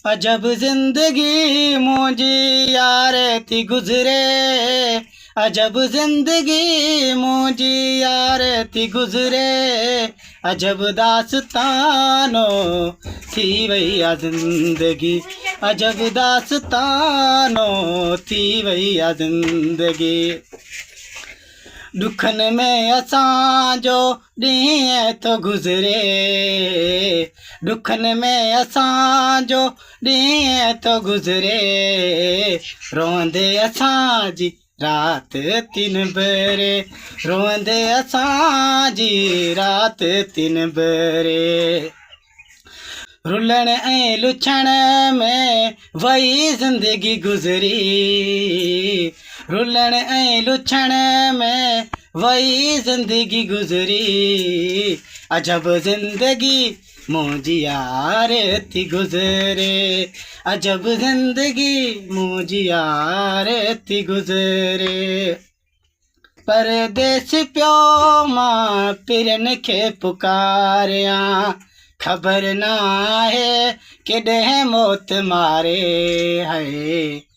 अजब जिंदगी मुझी यार थी गुजरे, अजब जिंदगी मुझी यार थी गुजरे, अजब दास्तानो थी भैया जिंदगी, अजब दास्तानो थी भैया जिंदगी। दुखन में असांजो ॾींहुं थो गुज़रे, दुखन में असांजो ॾींहुं थो गुज़रे, रोंदे असांजी राति थी निबरे, रोंदे असांजी राति थी निबरे। रुलण ऐं लुछण में वही ज़िंदगी गुज़री, रुलण ऐं लुछण में वही ज़िंदगी गुज़री, अजब ज़िंदगी मुंहिंजी यार थी गुज़रे, अजब ज़िंदगी मुंहिंजी यार थी गुज़रे। परदेस पियो मां पिरनि खे पुकारियां, ख़बर न आहे केॾहिं मौत मारे है।